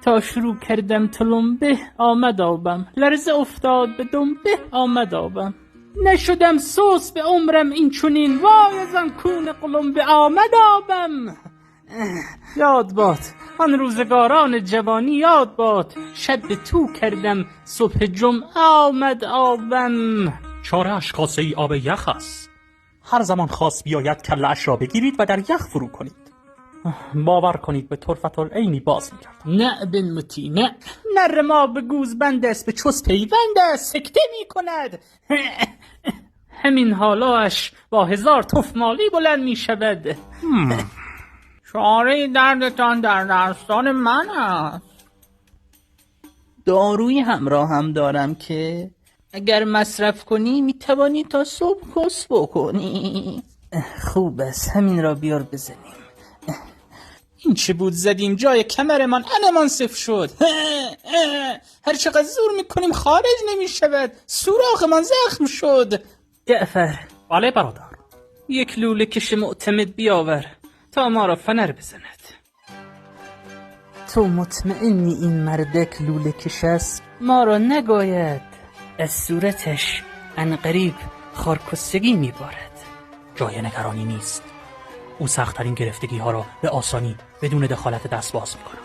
تا شروع کردم تلمبه آمد آبم، لرزه افتاد به دنبه آمد آبم. نشدم سوس به عمرم این چونین، وای از آن کون قلمبه آمد آبم. یاد باد آن روزگاران جوانی، یاد باد شب تو کردم صبح جمعه آمد آبم. چاره‌اش کاسه ای آب یخ است. هر زمان خواست بیاید کله‌اش را بگیرید و در یخ فرو کنید. باور کنید به طرفت العینی باز می‌کردم. نه بن متی نه، نر ما به گوز بند است، به چوس پیوند است، سکته می کند. همین حالاش با 1000 تف مالی بلند می شود. چاره دردتان در دستان من است. داروی همراه هم دارم که اگر مصرف کنی می توانی تا صبح کس بکنی. خوب است، همین را بیار بزنیم. این چه بود زدیم جای کمرمان انمان صف شد. هر چقدر زور میکنیم خارج نمیشود، سوراخمان زخم شد. جعفر. بله برادر. یک لوله کش معتمد بیاور تا ما را فنر بزند. تو مطمئنی این مردک لوله کش است؟ ما را نگاید، از صورتش عنقریب خارکستگی میبارد. جای نگرانی نیست. او سخت‌ترین گرفتگی ها را به آسانی بدون دخالت دست باز می‌کند.